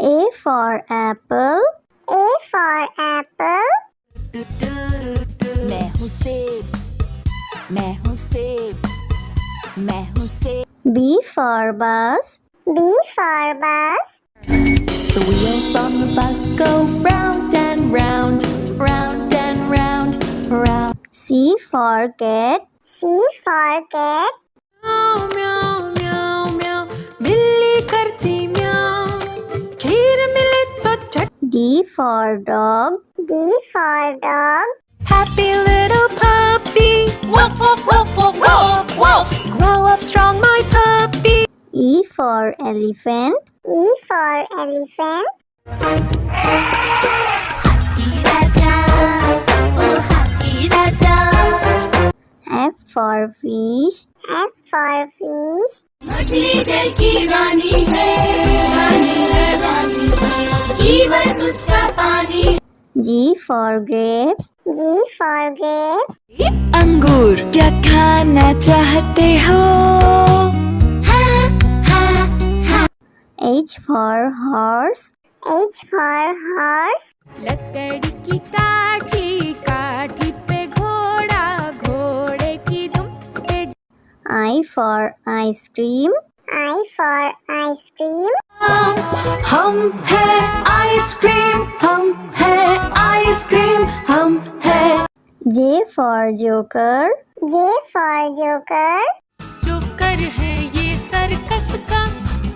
A for apple. A for apple. मैं हूँ सेब, मैं हूँ सेब, मैं हूँ सेब. B for bus. B for bus. The wheels on the bus go round and round, round and round, round. C for cat. C for cat. म्याऊ म्याऊ म्याऊ म्याऊ, बिल्ली करती म्याऊ, खीर मिले तो चट. D for dog. D for dog. Happy little puppy, woof woof woof woof woof woof. Grow up strong, my puppy. E for elephant. E for elephant. Happy Raja, oh happy Raja. F for fish. F for fish. मछली जल की रानी है, रानी है, रानी है, जीवन उसका पानी. G for grapes. G for grapes. अंगूर क्या खाना चाहते हो? H for horse. H for horse. लकड़ी की काठी, काठी पे घोड़ा, घोड़े की दुम पे. I for ice cream. I for ice cream. हम है आइसक्रीम, हम है आइसक्रीम, हम है. J for joker. J for joker. Joker है ये सर्कस का,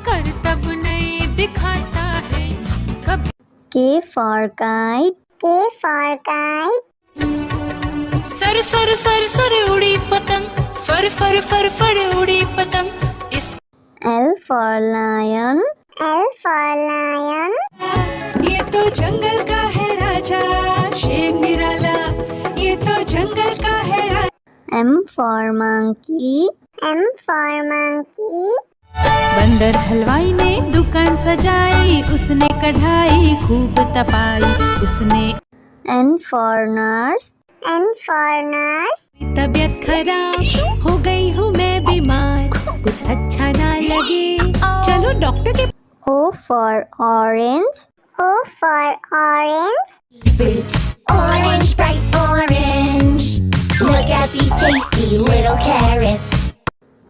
करतब नहीं दिखाता है कब. K for kite. K for kite. Sir sir sir sir उड़ी पतंग, फर फर फर फर उड़ी पतंग. इस L for lion. L for lion. ये तो जंगल का है राजा, शेर निराला, ये तो जंगल का है राजा. M for monkey. M for monkey. बंदर हलवाई ने दुकान सजाई, उसने कढ़ाई खूब तपाई, उसने. N for nurse. N for nurse. तबीयत खराब हो गई हूँ मैं बीमार, कुछ अच्छा ना लगे, चलो डॉक्टर के. O for orange. O for orange. Orange, bright orange. Look at these tasty little carrots.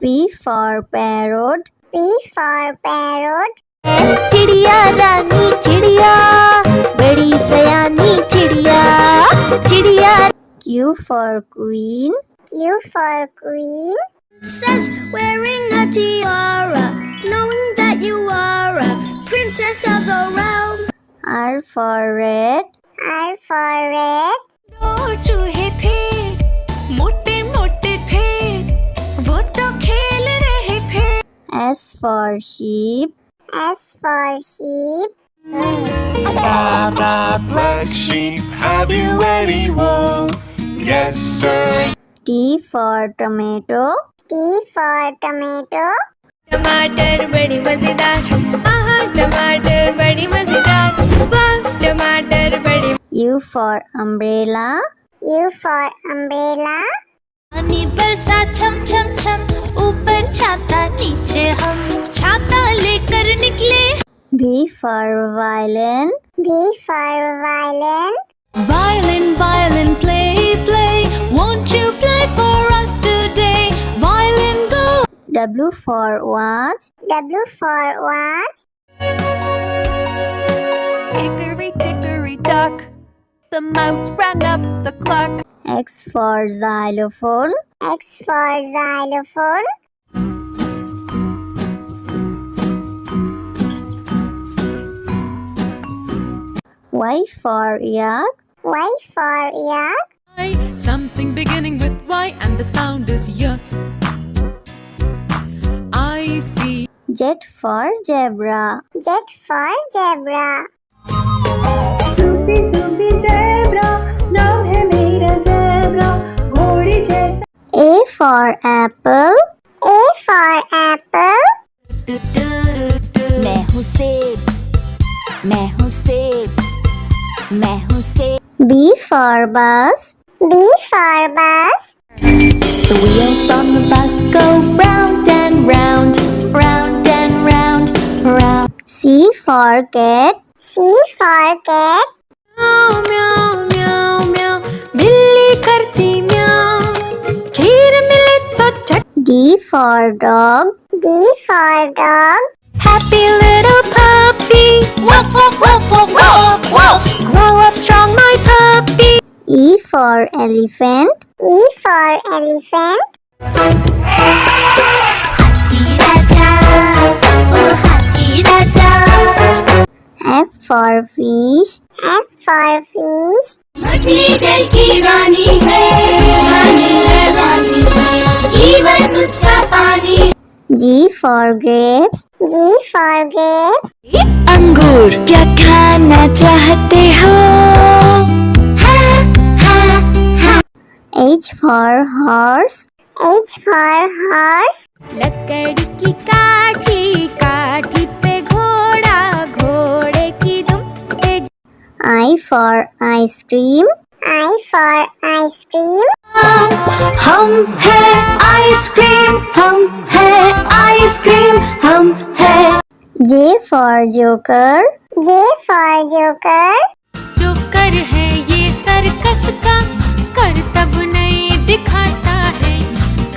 P for parrot. P for parrot. चिड़िया रानी चिड़िया, बड़ी सयानी चिड़िया, चिड़िया. Q for queen. Q for queen. Says wearing a tiara, knowing that you are a princess of the realm. R for red. R for red. दो चूहे थे, मोटे मोटे थे, वो तो खेल रहे थे. S for sheep. S for sheep. Black sheep, have you any wool? Yes, sir. T for tomato. T for tomato. टमाटर बड़ी मजेदार, आहा टमाटर बड़ी मजेदार, वाह टमाटर बड़ी. U for umbrella. U for umbrella. पानी बरसा छम छम छम, ऊपर छाता नीचे हम, छाता लेकर निकले. V for violin. V for violin. Violin, violin, play, play, won't you play for us today? Violin, go. W for watch. W for watch. Hickory dickory dock, the mouse ran up the clock. X for xylophone. X for xylophone. Y for yak. Y for yak. Something beginning with Y and the sound is Y. I see. Z for zebra. Z for zebra. Sufi Sufi zebra, नाम है मेरा zebra, घोड़े जैसा. A for apple. A for apple. मैं हूँ सेब, मैं हूँ सेब, मैं हूँ सेब. B for bus. B for bus. The wheels on the bus go round and round, round and round, round. C for cat. C for cat. म्याऊ म्याऊ म्याऊ म्याऊ बिल्ली करती म्याऊ खीर मिले तो चट D for dog. D for dog. Happy little puppy. Woof woof woof woof woof woof. Grow up strong, my puppy. E for elephant. E for elephant. Happy Raja, oh Happy Raja. F for fish. F for fish. मछली जल की रानी है, रानी है, रानी है। जीवन उसका पानी। G for grapes. G for grapes. अंगूर क्या खाना चाहते हो? H for horse. H for horse. लकड़ी की काठी, काठी पे घोड़ा, घोड़े की दुम पे I for ice cream. I for ice cream. हम है आइसक्रीम, हम है आइसक्रीम, हम है। J for joker. J for joker. Joker है ये सर्कस का, करतब नहीं दिखाता है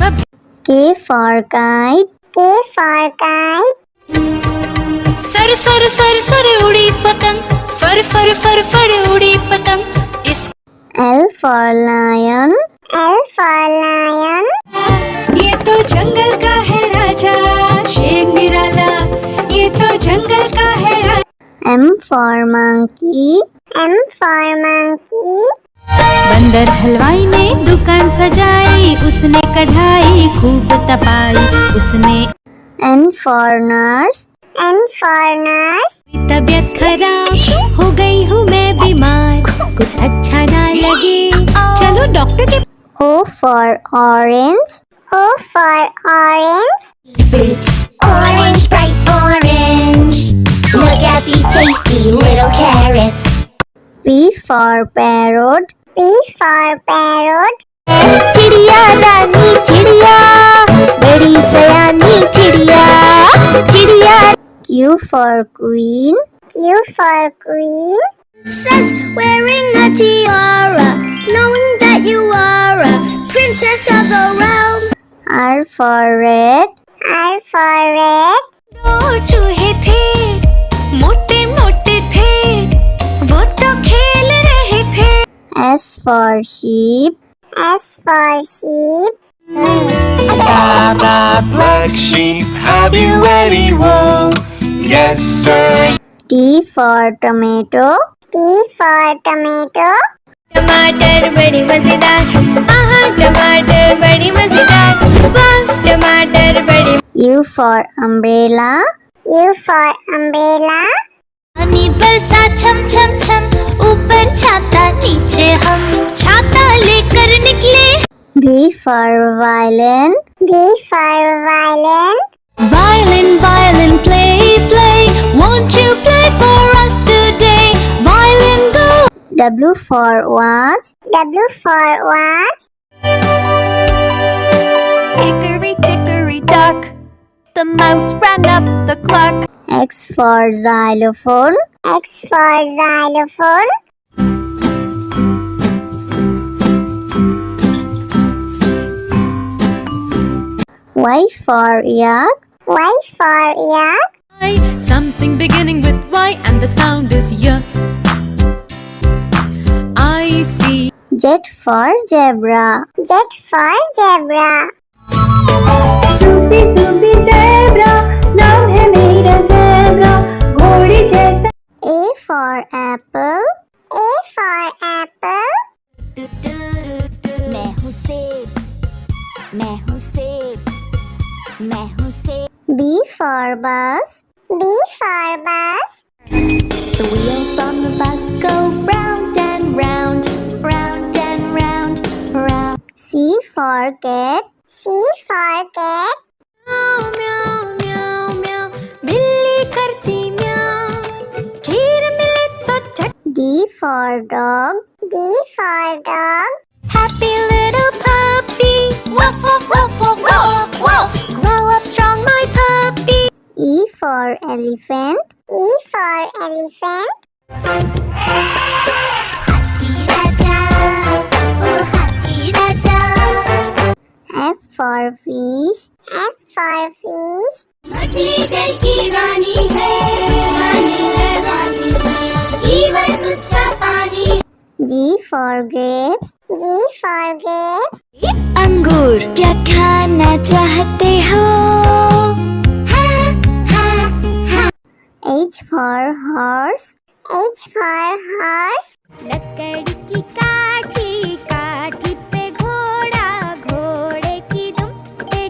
कभी। K for kite. K for kite. Sir sir sir sir उड़ी पतंग, फर फर फर फर उड़ी पतंग। इस L for lion. L for lion. ये तो जंगल का है राजा, शेर निराला। ये तो जंगल का है राजा। M for monkey. M for monkey. बंदर हलवाई ने दुकान सजाई, उसने कढ़ाई खूब तपाई, उसने N for nurse. N for nurse. तबीयत खराब हो गई हूँ मैं बीमार, कुछ अच्छा ना लगे चलो डॉक्टर के। O for orange. O for orange. Orange, bright orange. Look at these tasty little carrots. P for parrot. P for parrot. चिड़िया रानी चिड़िया, बड़ी सयानी चिड़िया, चिड़िया। Q for queen. Q for queen. Says wearing a tiara, knowing that you are a princess of the realm. R for red. R for red. दो चूहे थे, मोटे मोटे थे, वो तो खेल रहे थे। S for sheep. S for sheep. Black sheep, have you any wool? Yes, sir. T for tomato. T for tomato. टमाटर बड़ी मजेदार, आहा टमाटर बड़ी मजेदार, वाह टमाटर बड़ी। U for umbrella. U for umbrella. पानी बरसा छम छम छम, ऊपर छाता नीचे हम, छाता लेकर निकले। V for violin. V for violin. Violin, violin, play, play, won't you play for us today? Violin, go. W for watch. W for watch. Hickory dickory dock, the mouse ran up the clock. X for xylophone. X for xylophone. Y for yak. Y for yak. Something beginning with Y and the sound is Y. I see. Z for zebra. Z for zebra. Sufi Sufi zebra, नाम है मेरा zebra, घोड़े जैसा। A for apple. A for apple. मैं हूँ सेब, मैं हूँ सेब, मैं हूँ सेब। B for bus. B for bus. The wheels on the bus go round and round, round and round, round. C for cat. C for cat. म्याऊ म्याऊ म्याऊ म्याऊ, बिल्ली करती म्याऊ, खीर मिले तो चट। D for dog. D for dog. Happy little puppy, woof woof woof woof woof woof. Grow up strong, my puppy. E for elephant. E for elephant. हाथी राजा ओ हाथी राजा F for fish. F for fish. मछली जल की रानी है रानी है रानी है जीवन उसका पानी G for grapes. G for grapes. अंगूर क्या खाना चाहते हो? H for horse. H for horse. लकड़ी की काठी काठी पे घोड़ा घोड़े की दुम पे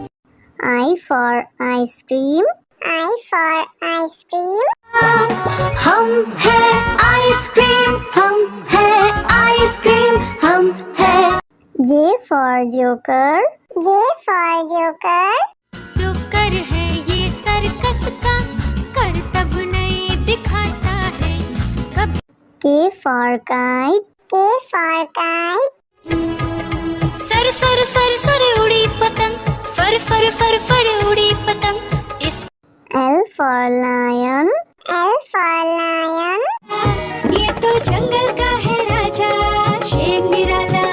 I for ice cream. I for ice cream. हम है आइसक्रीम हम है आइसक्रीम हम है J for joker. J for joker. जो कर है ये सर्कस का करतब नहीं दिखाता है कभी K for kite. K for kite. Sir sir sir sir उड़ी पतंग फर फर फर फर उड़ी पतंग इस L for lion. L for lion. ये तो जंगल का है राजा शेर निराला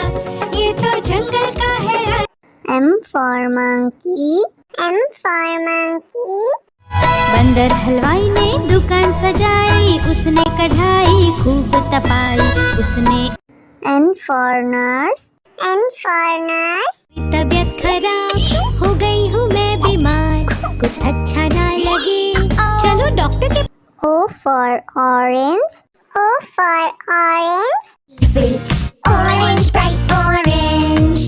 ये तो जंगल का है राजा M for monkey. M for monkey. बंदर हलवाई ने दुकान सजाई उसने कढ़ाई खूब तपाई उसने N for nurse. N for nurse. तबीयत खराब हो गई हूँ मैं बीमार कुछ अच्छा ना लगे चलो डॉक्टर के O for orange. O for orange. Orange, bright orange.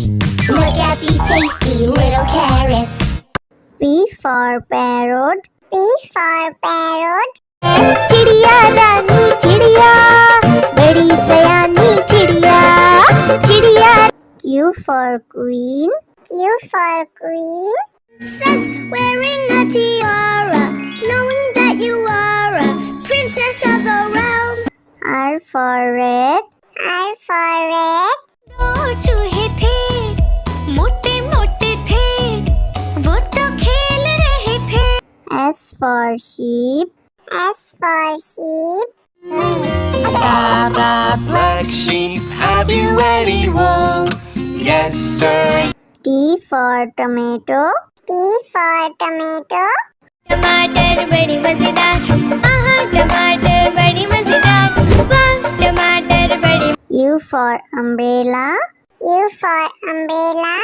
Look at these tasty little carrots. P for parrot. P for parrot. चिड़िया रानी चिड़िया बड़ी सयानी चिड़िया चिड़िया Q for queen. Q for queen. Princess wearing a tiara knowing that you are a princess of the realm. R for red. R for red. दो चूहे थे मोटे मोटे थे वो तो खेल रहे थे S for sheep. S for sheep. Black sheep, have you any wool? Yes, sir. T for tomato. T for tomato. टमाटर बड़ी मजेदार आहा टमाटर बड़ी मजेदार वाह टमाटर बड़ी U for umbrella. U for umbrella.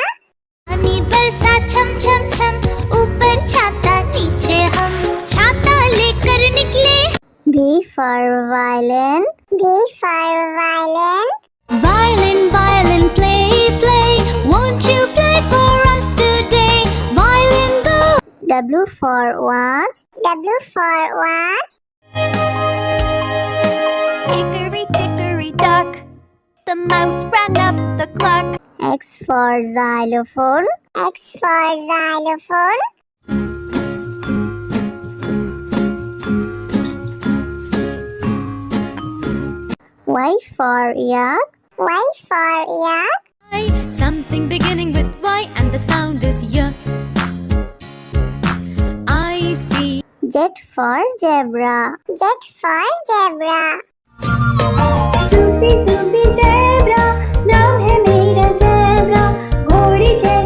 पानी बरसा छम छम छम ऊपर छाता नीचे हम छाता लेकर निकले V for violin. V for violin. Violin violin play play won't you play for us today violin go W for watch. W for watch. hickory dickory dock the mouse ran up the clock X for xylophone. X for xylophone. Y for yak. Y for yak. something beginning with Y and the sound is Y I see Z for zebra. Z for zebra. Sufi Sufi zebra नाम है मेरा zebra घोड़ी जैसा